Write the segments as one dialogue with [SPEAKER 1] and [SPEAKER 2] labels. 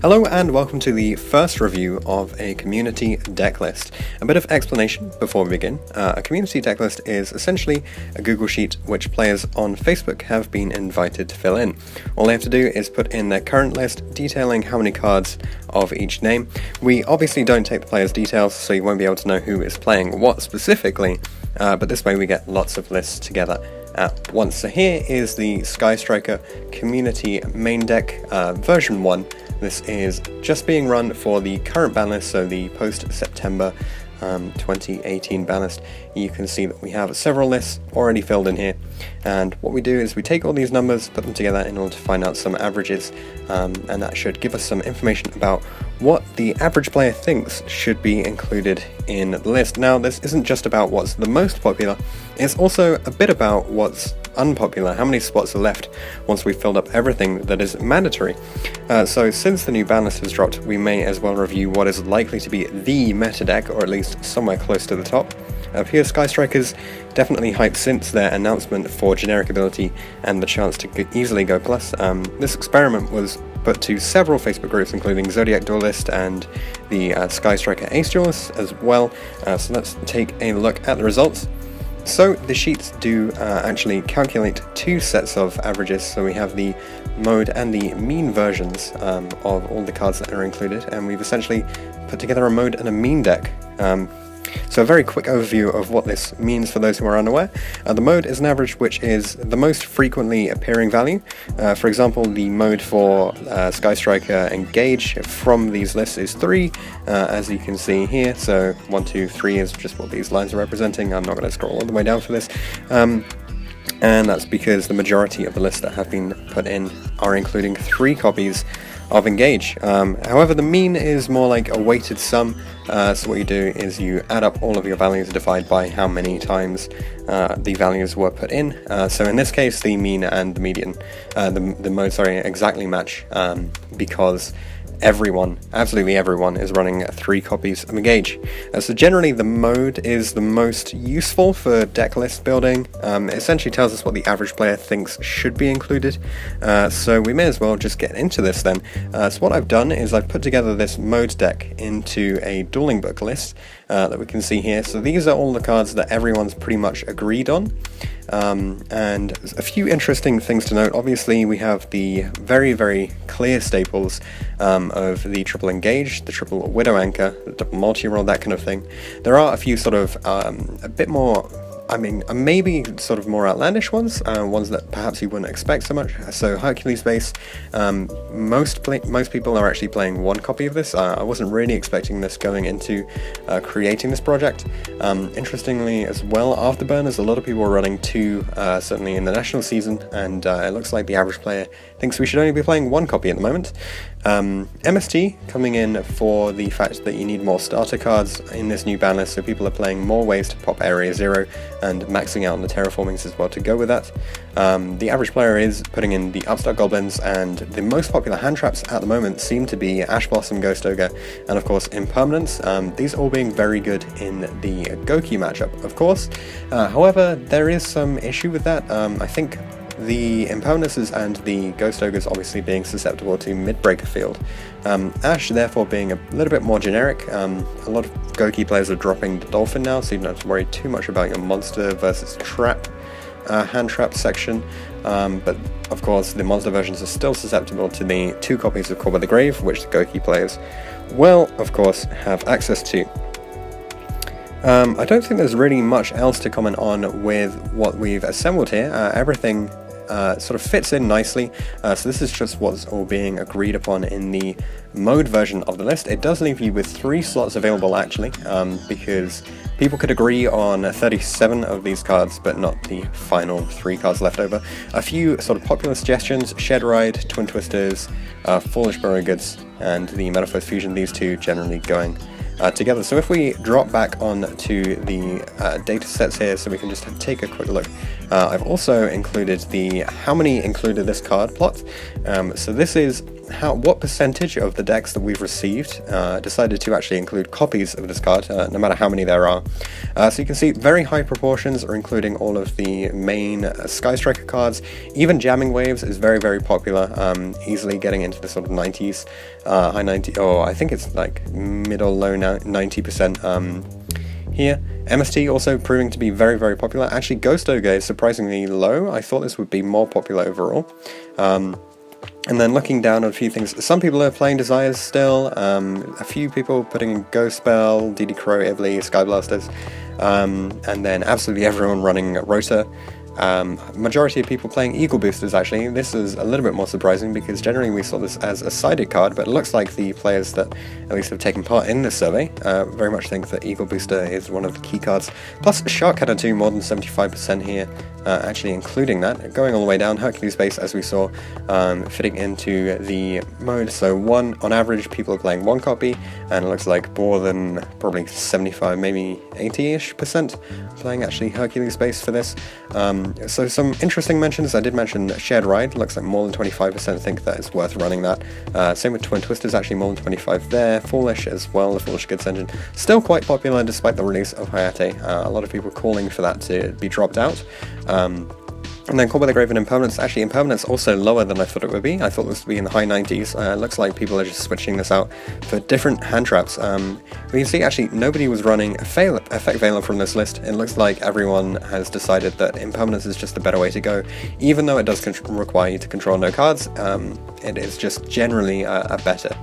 [SPEAKER 1] Hello and welcome to the first review of a community deck list. A bit of explanation before we begin. A community deck list is essentially a Google Sheet which players on Facebook have been invited to fill in. All they have to do is put in their current list detailing how many cards of each name. We obviously don't take the players' details, so you won't be able to know who is playing what specifically, but this way we get lots of lists together at once. So here is the Sky Striker community main deck version 1. This is just being run for the current ban list, so the post-September 2018 ban list. You can see that we have several lists already filled in here, and what we do is we take all these numbers, put them together in order to find out some averages, and that should give us some information about what the average player thinks should be included in the list. Now, this isn't just about what's the most popular, it's also a bit about what's unpopular, how many spots are left once we've filled up everything that is mandatory. So since the new ban list has dropped, we may as well review what is likely to be the meta deck, or at least somewhere close to the top. Here, Sky Strikers definitely hyped since their announcement for generic ability and the chance to easily go plus. This experiment was put to several Facebook groups, including Zodiac Duelist and the Sky Striker Ace Duelist as well. So let's take a look at the results. So the sheets do actually calculate two sets of averages, so we have the mode and the mean versions of all the cards that are included, and we've essentially put together a mode and a mean deck. So a very quick overview of what this means for those who are unaware. The mode is an average which is the most frequently appearing value. For example, the mode for Sky Striker Engage from these lists is 3, as you can see here. So 1, 2, 3 is just what these lines are representing. I'm not going to scroll all the way down for this. And that's because the majority of the lists that have been put in are including 3 copies of Engage. However, the mean is more like a weighted sum, so what you do is you add up all of your values, divide by how many times the values were put in. So in this case, the mean and the median, the mode, exactly match, because everyone, absolutely everyone, is running 3 copies of Engage. So generally the mode is the most useful for deck list building. It essentially tells us what the average player thinks should be included, so we may as well just get into this then. So what I've done is I've put together this mode deck into a dueling book list that we can see here. So these are all the cards that everyone's pretty much agreed on. And a few interesting things to note. Obviously we have the very, very clear staples of the triple Engage, the triple Widow Anchor, the double multi-roll, that kind of thing. There are a few sort of a bit more, maybe sort of more outlandish ones, ones that perhaps you wouldn't expect so much. So Hercules base, most people are actually playing 1 copy of this. I wasn't really expecting this going into creating this project. Interestingly as well, Afterburners, a lot of people are running 2, certainly in the national season, and it looks like the average player thinks we should only be playing 1 copy at the moment. MST coming in for the fact that you need more starter cards in this new ban list, so people are playing more ways to pop Area 0 and maxing out on the terraformings as well to go with that. The average player is putting in the Upstart Goblins, and the most popular hand traps at the moment seem to be Ash Blossom, Ghost Ogre, and of course Impermanence. These all being very good in the Goki matchup, of course. However, there is some issue with that. I think the Impermanences and the Ghost Ogres obviously being susceptible to mid-breaker field. Ash therefore being a little bit more generic. A lot of Goki players are dropping the Dolphin now, so you don't have to worry too much about your monster versus trap hand trap section. But of course the monster versions are still susceptible to the 2 copies of Call by the Grave, which the Goki players will of course have access to. I don't think there's really much else to comment on with what we've assembled here. Everything sort of fits in nicely, so this is just what's all being agreed upon in the mode version of the list. It does leave you with 3 slots available actually, because people could agree on 37 of these cards, but not the final 3 cards left over. A few sort of popular suggestions: Shed Ride, Twin Twisters, Foolish Burrow Goods, and the Metaphors Fusion, these 2 generally going together. So if we drop back on to the data sets here, so we can just take a quick look. I've also included the how many included this card plot. So this is what percentage of the decks that we've received decided to actually include copies of this card, no matter how many there are. So you can see very high proportions are including all of the main Sky Striker cards. Even Jamming Waves is very, very popular, easily getting into the sort of 90s, high 90, or I think it's like mid or low 90% here. MST also proving to be very, very popular. Actually, Ghost Ogre is surprisingly low. I thought this would be more popular overall. And then looking down at a few things, some people are playing Desires still, a few people putting in Ghost Spell, DD Crow, Ivli, Skyblasters, and then absolutely everyone running Rota. Majority of people playing Eagle Boosters actually. This is a little bit more surprising because generally we saw this as a sided card, but it looks like the players that at least have taken part in this survey very much think that Eagle Booster is one of the key cards. Plus Shark Cutter too, more than 75% here, actually including that. Going all the way down, Hercules Base as we saw, fitting into the mode, so on average people are playing one copy, and it looks like more than probably 75, maybe 80-ish% playing actually Hercules Base for this. So some interesting mentions. I did mention Shared Ride, looks like more than 25% think that it's worth running that. Same with Twin Twisters, actually more than 25 there. Foolish as well, the Foolish Goods engine. Still quite popular despite the release of Hayate. A lot of people calling for that to be dropped out. And then Call by the Grave and Impermanence. Actually, Impermanence also lower than I thought it would be. I thought this would be in the high 90s. It looks like people are just switching this out for different hand traps. We can see actually nobody was running Effect Veiler from this list. It looks like everyone has decided that Impermanence is just the better way to go. Even though it does require you to control no cards, it is just generally a better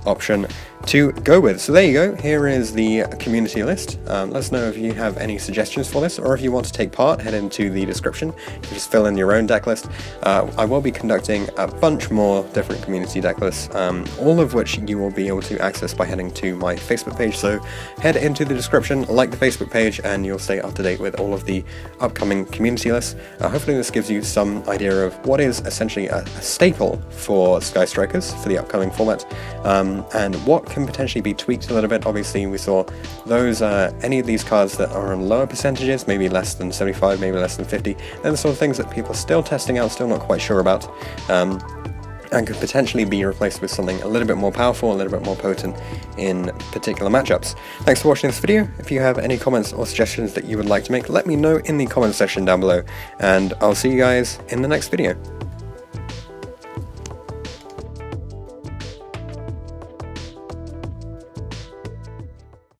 [SPEAKER 1] option to go with. So there you go, here is the community list. Let us know if you have any suggestions for this, or if you want to take part, head into the description. You can just fill in your own deck list. I will be conducting a bunch more different community deck lists, all of which you will be able to access by heading to my Facebook page. So head into the description, like the Facebook page, and you'll stay up to date with all of the upcoming community lists. Hopefully this gives you some idea of what is essentially a staple for Sky Strikers for the upcoming format, and what can potentially be tweaked a little bit. Obviously we saw those, any of these cards that are on lower percentages, maybe less than 75, maybe less than 50, they're the sort of things that people are still testing out, still not quite sure about, and could potentially be replaced with something a little bit more powerful, a little bit more potent in particular matchups. Thanks for watching this video. If you have any comments or suggestions that you would like to make, let me know in the comment section down below, and I'll see you guys in the next video.